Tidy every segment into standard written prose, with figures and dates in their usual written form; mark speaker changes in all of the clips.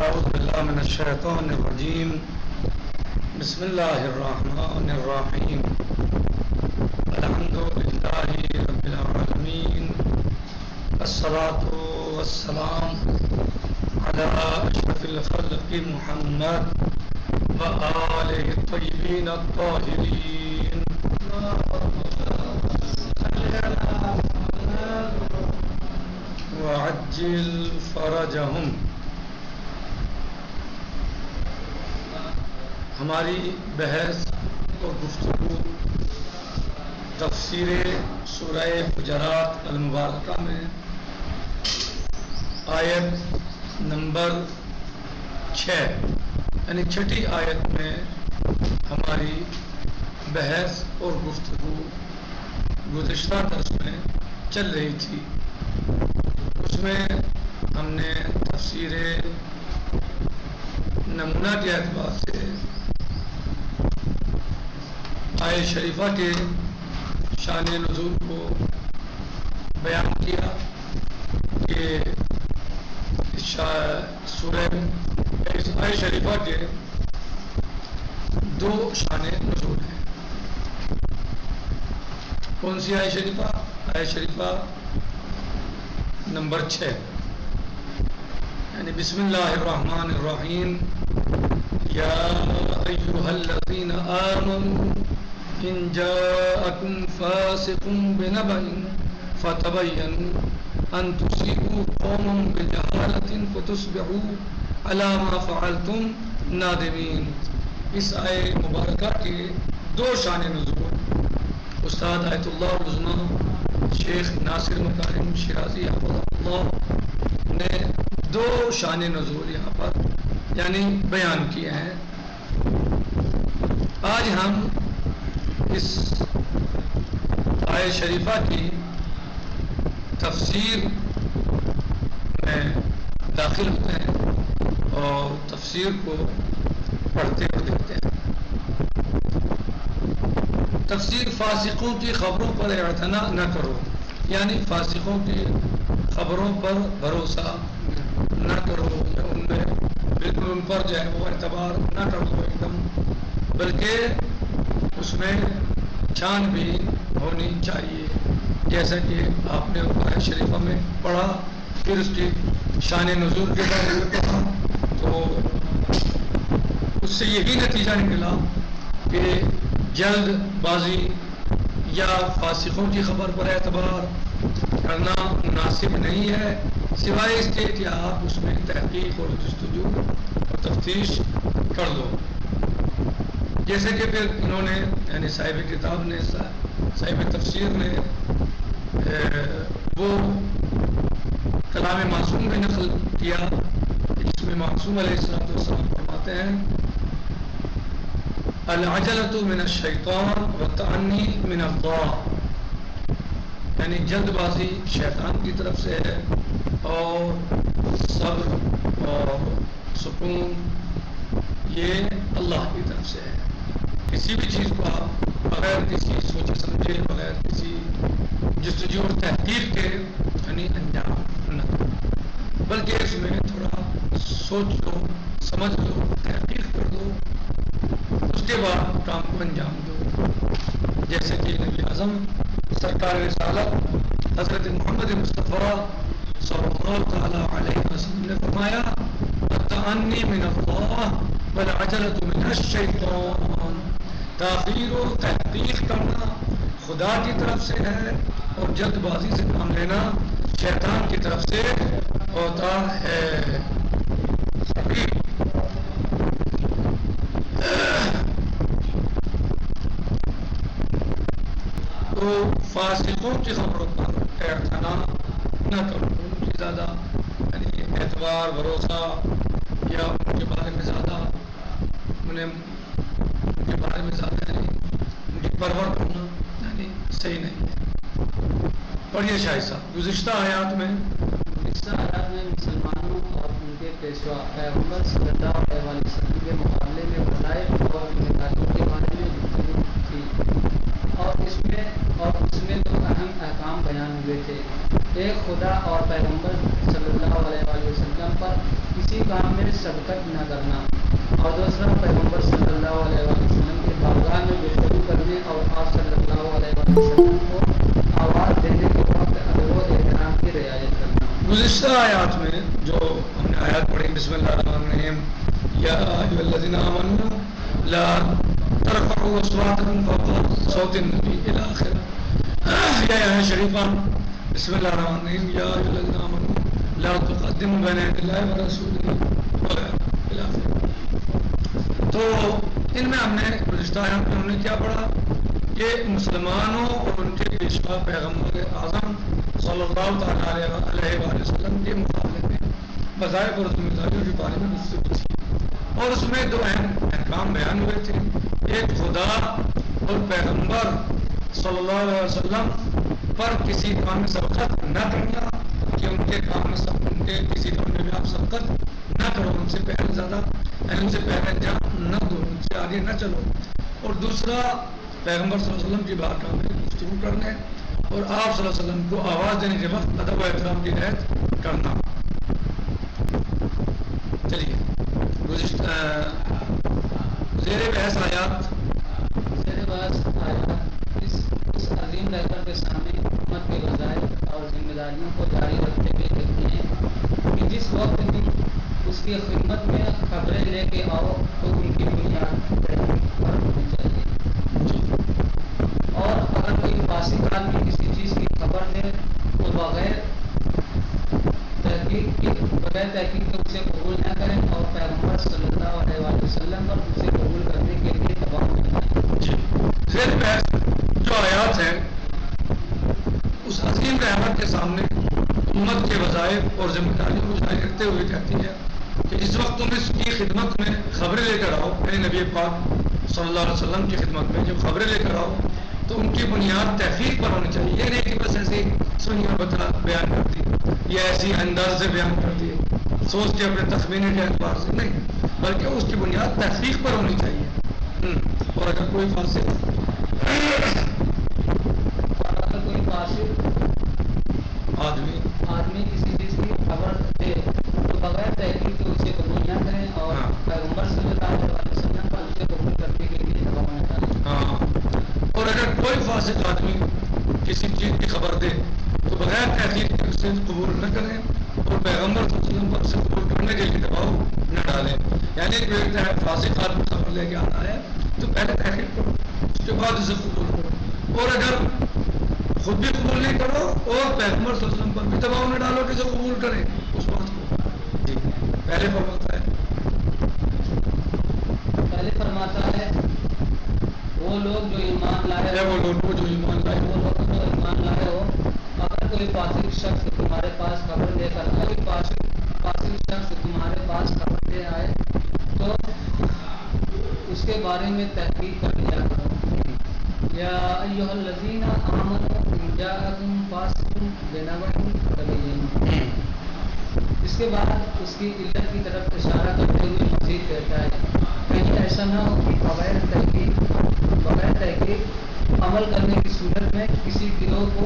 Speaker 1: أعوذ بالله من الشيطان الرجيم. بسم الله الرحمن الرحيم. الحمد لله رب العالمين. الصلاة والسلام على أشرف الخلق محمد وآله الطيبين الطاهرين. وعجل فرجهم. ہماری بحث اور گفتگو تفسیر سورہ حجرات المبارکہ میں آیت نمبر 6 یعنی چھٹی آیت میں ہماری بحث اور گفتگو گزشتہ درس میں چل رہی تھی. اس میں ہم نے تفسیر نمونہ کے اعتبار سے آیت شریفہ کے شان نزول کو بیان کیا کہ سورہ آیت شریفہ کے دو شان نزول ہیں. کون سی آیت شریفہ؟ آیت شریفہ نمبر 6 یعنی بسم اللہ الرحمن الرحیم. یا ایھا الذین آمنوا ان جاءکم فاسق بنبأ فتبینوا ان تصیبوا قوما بجہالۃ فتصبحوا علی ما فعلتم نادمین. اس آیت مبارکہ کے دو شان نزول استاد آیت اللہ عظمی شیخ ناصر مکارم شیرازی حفظہ اللہ نے دو شان نزول یہاں پر یعنی بیان کیے ہیں. آج ہم اس آیت شریفہ کی تفسیر میں داخل ہوتے ہیں اور تفسیر کو پڑھتے ہوئے دیکھتے ہیں. تفسیر فاسقوں کی خبروں پر اعتنا نہ کرو یعنی فاسقوں کی خبروں پر بھروسہ نہ کرو یا ان میں بالکل ان پر جو ہے وہ اعتبار نہ کرو ایک دم، بلکہ اس میں چھان بھی ہونی چاہیے جیسا کہ آپ نے آیت شریفہ میں پڑھا. پھر اس کی شان نزول کے بارے میں پڑھا تو اس سے یہی نتیجہ نکلا کہ جلد بازی یا فاسقوں کی خبر پر اعتبار کرنا مناسب نہیں ہے سوائے اس کے کہ آپ اس میں تحقیق اور جستجو اور تفتیش کر لو. جیسے کہ پھر انہوں نے یعنی صاحب کتاب نے صاحب تفسیر نے وہ کلام معصوم میں نقل کیا جس میں معصوم علیہ السلام فرماتے ہیں العجلۃ من الشیطان والتعنی من اللہ یعنی جلد بازی شیطان کی طرف سے ہے اور صبر اور سکون یہ اللہ کی طرف سے ہے. کسی بھی چیز کو آپ بغیر کسی سوچے سمجھے بغیر کسی جستجو اور تحقیق کے یعنی انجام نہ دو بلکہ اس میں تھوڑا سوچ لو سمجھ لو تحقیق کر لو اس کے بعد کام کو انجام دو. جیسے کہ نبی اعظم سرکار رسالت حضرت محمد مصطفیٰ صلی اللہ تعالی علیہ وسلم نے فرمایا التعنی من اللہ والعجلۃ من الشیطان. تاخیر و تحقیق کرنا خدا کی طرف سے ہے اور جلد بازی سے کام لینا شیطان کی طرف سے ہوتا ہے. تو فاسقوں کی خبروں پر اعتنا نہ کرو ان کی زیادہ یعنی اعتبار بھروسہ یا ان کے بارے میں زیادہ ان کے بارے میں زیادہ یعنی ان کی پرور کرنا یعنی صحیح نہیں ہے. پڑھیے شاہد صاحب گزشتہ آیات میں
Speaker 2: مسلمانوں اور ان کے پیشوا پیغمبر صلی اللہ علیہ وسلم کے مقابلے میں وظائف اور نتائج کے بارے میں گفتگو تھی اور اس میں دو اہم احکام بیان ہوئے تھے. ایک خدا اور پیغمبر صلی اللہ علیہ وسلم پر کسی کام میں سبقت نہ کرنا، اور دوسرا پیغمبر صلی اللہ علیہ وسلم کے بارگاہ میں گفتگو کرنے اور آپ صلی اللہ علیہ وسلم کو آواز دینے کے وقت ادب و احترام کی رعایت کرنا۔
Speaker 1: گزشتہ آیات میں جو ہم نے آیات پڑھی، بسم اللہ الرحمن الرحیم، یا ایھا الذین آمنوا لا ترفعوا اصواتکم فوق صوت النبی الی آخر، یا آیات شریفہ بسم اللہ الرحمن الرحیم، یا ایھا الذین آمنوا لا تقدموا بین یدی اللہ ورسولہ الی آخر۔ تو ان میں ہم نے گزشتہ آیات میں ہم نے کیا پڑھا کہ مسلمانوں اور ان کے پیشوا پیغمبر اعظم صلی اللہ تعالیٰ علیہ وآلہ وسلم کے مقابلے میں وظائف اور ذمہ داریوں کے بارے میں گفتگو کی، اور اس میں دو اہم احکام بیان ہوئے تھے۔ ایک، خدا اور پیغمبر صلی اللہ علیہ وسلم پر کسی کام میں سبقت نہ کرنا، کہ ان کے کام میں ان کے کسی کام میں بھی آپ سبقت نہ کرو، ان سے پہلے زیادہ ان سے پہلے انجام نہ دو، ان سے آگے نہ چلو۔ اور دوسرا، پیغمبر صلی اللہ علیہ وسلم کی بارگاہ میں گفتگو کرنے اور آپ صلی اللہ علیہ وسلم کو آواز دینے کے وقت ادب و احترام کی رعایت کرنا۔ چلیے گزشتہ زیر بحث آیات
Speaker 2: اس عظیم رہبر کے سامنے حکومت کے وظائف اور ذمہ داریوں کو جاری رکھتے ہوئے کہتے ہیں کہ جس وقت بھی اس کی خدمت میں خبریں لے کے آؤ تو ان کی بنیاد پر ہونی چاہیے، اور اگر کوئی فاسق آدمی کسی چیز کی خبر دے تو بغیر تحقیق کے اسے قبول نہ کریں، اور پیغمبر صلی اللہ علیہ وسلم پر اسے قبول کرنے کے لیے دباؤ نہ کریں۔
Speaker 1: زیر بحث جو آیات ہیں اس عظیم رحمت کے سامنے امت کے وظائف اور ذمہ داریوں کو جاری رکھتے ہوئے کہتی ہے کہ جس وقت تم اس کی خدمت میں خبریں لے کر آؤ، نبی پاک صلی اللہ علیہ وسلم کی خدمت میں جب خبریں لے کر آؤ تو ان کی بنیاد تحقیق پر ہونی چاہیے۔ یہ نہیں کہ بس ایسے سنی اور بتا بیان کرتی یا ایسی انداز سے بیان کرتی ہے سوچ کے اپنے تخمینے کے اعتبار سے، نہیں، بلکہ اس کی بنیاد تحقیق پر ہونی چاہیے۔ اور اگر کوئی فاسق
Speaker 2: آدمی کسی چیز کی خبر دے تو بغیر تحقیق کے اسے قبول نہ کریں، اور پیغمبر صلی اللہ علیہ وسلم پر اسے قبول کرنے کے لیے دباؤ نہ ڈالیں۔
Speaker 1: اور اگر کوئی فاسق آدمی کسی چیز کی خبر دے تو بغیر تحقیق کے اسے قبول نہ کریں، اور پیغمبر صلی اللہ علیہ وسلم پر اسے قبول کرنے کے لیے دباؤ نہ ڈالیں۔ یعنی کوئی فاسق آدمی خبر لے کے آتا ہے تو پہلے تحقیق کرو، اس کے بعد اسے قبول کرو، اور اگر خود بھی قبول نہیں کرو اور پیغمبر صلی اللہ علیہ وسلم پر بھی دباؤ نہ ڈالو کہ اسے قبول کرے اس بات کو۔ جی پہلے
Speaker 2: فرماتا ہے وہ لوگ جو ایمان لائے ہو، اگر کوئی فاسق شخص تمہارے پاس خبر لے کر آئے، فاسق شخص تمہارے پاس خبر لے آئے تو اس کے بارے میں تحقیق کر لیا کرو۔ یا ایھا الذین آمنوا ان جاءکم فاسق بنبأ فتبینوا۔ اس کے بعد اس کی علت کی طرف اشارہ کرتے ہوئے مزید کہتا ہے کہیں ایسا نہ ہو کہ بغیر تحقیق عمل کرنے کی صورت میں کسی گروہ کو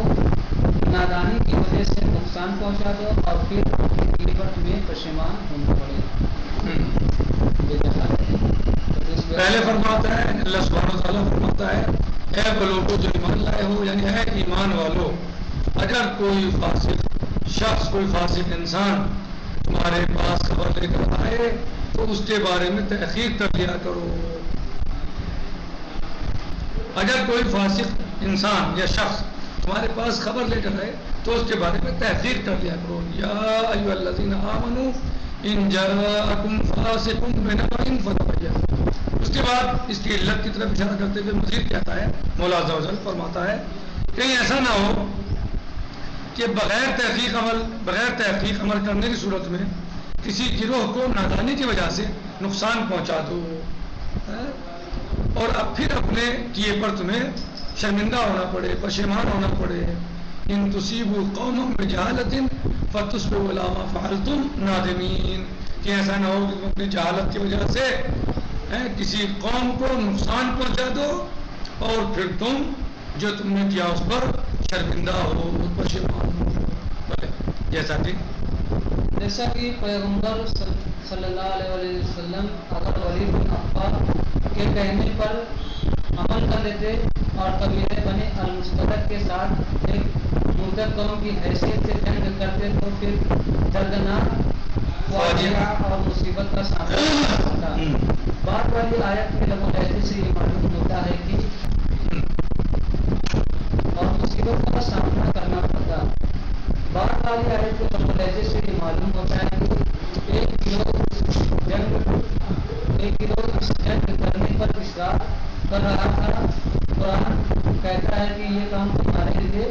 Speaker 2: نادانی کی وجہ سے نقصان پہنچا دو اور پھر غیبت میں پشیمان ہونا پڑے۔
Speaker 1: پہلے فرماتا ہے اللہ سبحانہ و تعالیٰ فرماتا ہے اے وہ لوگوں جو ایمان لائے ہو، یعنی اے ایمان والو، اگر کوئی فاسق شخص، کوئی فاسق انسان تمہارے پاس خبر لے کر آئے تو اس کے بارے میں تحقیق کر لیا کرو۔ اگر کوئی فاسق انسان یا شخص تمہارے پاس خبر لے کر آئے تو اس کے بارے میں تحقیق کر لیا کرو۔ یا ایھا الذین آمنوا ان جاءکم فاسق بنبأ فتبینوا۔ اس کے بعد اس کی علت کی طرف اشارہ کرتے ہوئے مزید کہتا ہے، مولا عز و جل فرماتا ہے کہیں ایسا نہ ہو کہ بغیر تحقیق عمل کرنے کی صورت میں کسی گروہ کو نادانی کی وجہ سے نقصان پہنچا دو، اور اب پھر اپنے کیے پر تمہیں شرمندہ ہونا پڑے، پشیمان ہونا پڑے۔ ان تصیبوا قوما بجہالۃ فتصبحوا علی ما فعلتم نادمین، کہ ایسا نہ ہو کہ تم اپنی جہالت کی وجہ سے کسی قوم کو نقصان پہنچا دو اور پھر تم جو تم نے کیا اس پر شرمندہ ہو، پشیمان ہو۔ جیسا کہ
Speaker 2: پیغمبر صلی اللہ علیہ وسلم اگر ولید بن عقبہ کے کہنے پر عمل کر لیتے اور قبیلہ بنی المصطلق کے ساتھ ایک مردہ قوم کی حیثیت سے جنگ کرتے تو پھر دردناک واقعہ اور مصیبت کا سامنا ہوتا. بعد والی آیت میں لب و لہجے سے یہ معلوم ہوتا ہے کہ اور مصیبت کا سامنا کرنا پڑتا. بعد والی آیت میں لب و لہجے سے یہ معلوم ہوتا ہے کہ ایک گروہ اس جنگ کرنے پر اصرار کر رہا تھا. قرآن کہتا ہے کہ یہ کام تمہارے لیے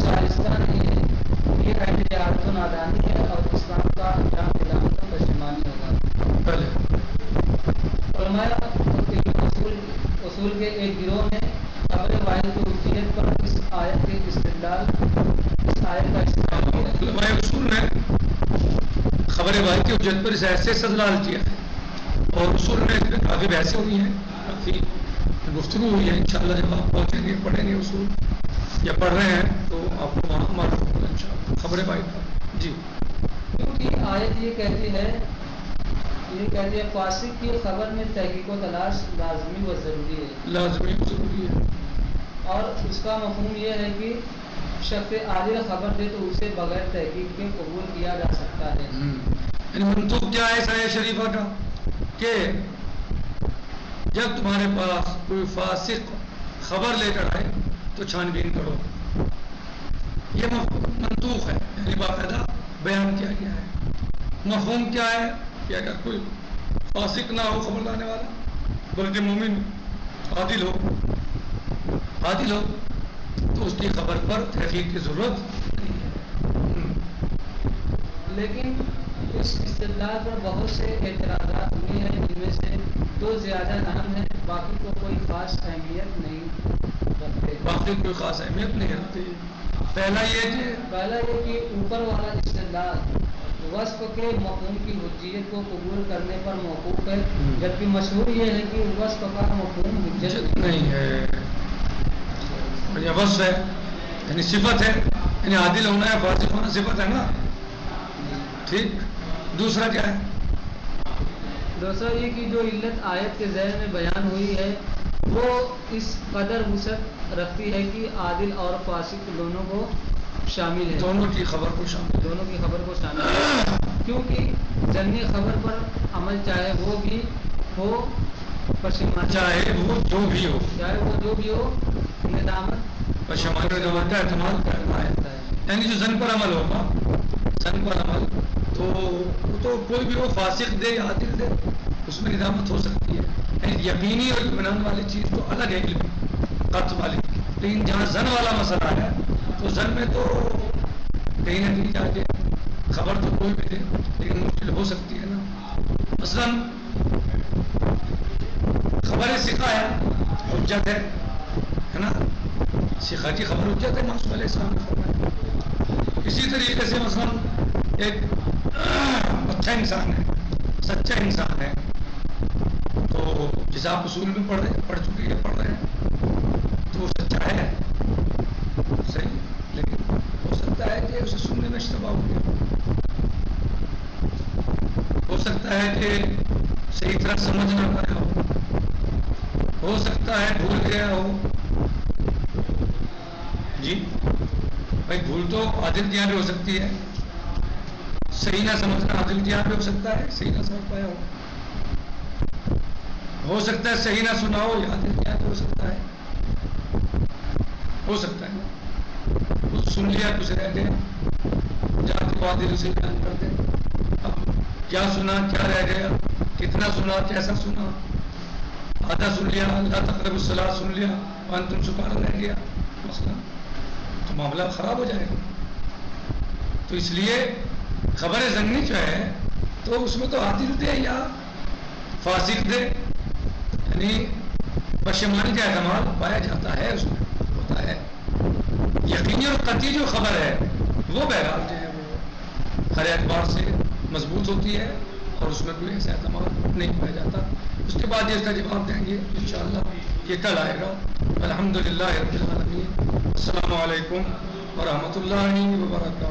Speaker 2: شائستہ نہیں ہے، یہ اہل جہالت و نادانی ہے اور اسلام کا انجام ملامت و پشیمانی ہوگا. فرمایا اصول کے ایک گروہ نے قبر واحد کی حجیت پر اس آیت کا استدلال کیا.
Speaker 1: علماء اصول نے خبر واحد کی حجت پر اس آیت سے استدلال کیا ہے اور اصول میں اس میں کافی بحثیں ہوئی ہیں، کافی گفتگو ہوئی ہے. انشاءاللہ جب آپ پہنچیں گے پڑھیں گے اصول یا پڑھ رہے ہیں تو آپ کو وہاں معلوم ہوگا انشاءاللہ خبر واحد کا. جی
Speaker 2: کیونکہ آیت یہ کہتی ہے فاسق کی خبر میں تحقیق و تلاش لازمی و ضروری ہے اور اس کا مفہوم یہ ہے کہ شخص عادل خبر دے تو اسے بغیر تحقیق کے قبول کیا جا سکتا ہے.
Speaker 1: یعنی منطق کیا ہے اس آیت شریفہ کا کہ جب تمہارے پاس کوئی فاسق خبر لے کر آئے تو چھان بین کرو. یہ منطوق ہے، یعنی باقاعدہ بیان کیا گیا ہے. مفہوم کیا ہے کہ اگر کوئی فاسق نہ ہو خبر لانے والا بلکہ مومن عادل ہو تو اس کی خبر پر تحقیق کی ضرورت نہیں ہے.
Speaker 2: لیکن اس استدلال پر بہت سے اعتراضات ہوئے ہیں، جن میں سے دو زیادہ اہم ہیں، باقی کو کوئی خاص اہمیت نہیں رکھتے.
Speaker 1: پہلا یہ
Speaker 2: کہ اوپر والا استدلال وصف کے مفہوم کی حجیت کو قبول کرنے پر موقوف ہے، جبکہ مشہور یہ ہے کہ وصف کا مفہوم حجت
Speaker 1: نہیں ہے. یہ وصف ہے یعنی صفت ہے، یعنی عادل ہونا ہے، فاسق ہونا صفت ہے نا. ٹھیک. دوسرا کیا ہے؟
Speaker 2: دوسرا یہ کہ جو علت آیت کے ذیل میں بیان ہوئی ہے وہ اس قدر وسعت رکھتی ہے کہ عادل اور فاسق دونوں کو شامل ہے،
Speaker 1: دونوں کی خبر کو شامل
Speaker 2: ہے. کیونکہ جنگی خبر پر عمل چاہے وہ بھی ہو پشیمانی،
Speaker 1: چاہے وہ جو بھی ہو
Speaker 2: ندامت
Speaker 1: پشیمانی کا احتمال کرنا ہے. یعنی جو زن پر عمل ہوگا، زن پر عمل تو کوئی بھی ہو، فاسق دے یا عادل دے، اس میں ندامت ہو سکتی ہے. یعنی یقینی اور اطمینان والی چیز تو الگ ہے، علم قطع والی. لیکن جہاں زن والا مسئلہ ہے تو زن میں تو کہیں نہ کہیں جا کے خبر تو کوئی بھی دے لیکن مشکل ہو سکتی ہے نا. مثلا خبر ثقہ ہے، حجت ہے نا. ثقہ کی خبر حجت ہے، معصوم علیہ السلام نے فرمایا. اسی طریقے سے مثلا ایک اچھا انسان ہے، سچا انسان ہے، تو جسے آپ اصول میں پڑھ چکے ہیں، پڑھ رہے ہیں، تو وہ سچا ہے صحیح، لیکن ہو سکتا ہے کہ اسے سننے میں اشتباہ ہو گیا، ہو سکتا ہے کہ صحیح طرح سمجھ نہ پایا ہو سکتا ہے بھول گیا ہو. جی بھائی، بھول تو عادل کی یہاں بھی ہو سکتی ہے، صحیح نہ سمجھنا عادل کی یہاں بھی ہو سکتا ہے، صحیح نہ سمجھ پایا ہو سکتا ہے صحیح نہ سنا ہو، یا عادل کی یہاں بھی ہو سکتا ہے. کچھ سن لیا، کچھ رہ گیا، جا کے عادل اسے بیان کر دے. اب کیا سنا، کیا رہ گیا، کتنا سنا، کیسا سنا، آدھا سن لیا، اللہ تقرب الصلاۃ سن لیا، وانتم سکارا رہ گیا مسئلہ، تو معاملہ خراب ہو جائے گا. تو اس لیے خبر ضمنی جو ہے تو اس میں تو عادل دے یا فاسق دے، یعنی پشیمانی کا احتمال پایا جاتا ہے، اس میں ہوتا ہے. یقینی اور قطعی جو خبر ہے وہ بہرحال جو ہے وہ ہر اعتبار سے مضبوط ہوتی ہے اور اس میں کوئی ایسا احتمال نہیں پایا جاتا. اس کے بعد یہ اس کا جواب دیں گے انشاءاللہ، یہ کل آئے گا. الحمدللہ رب العالمین. السلام علیکم ورحمۃ اللہ وبرکاتہ.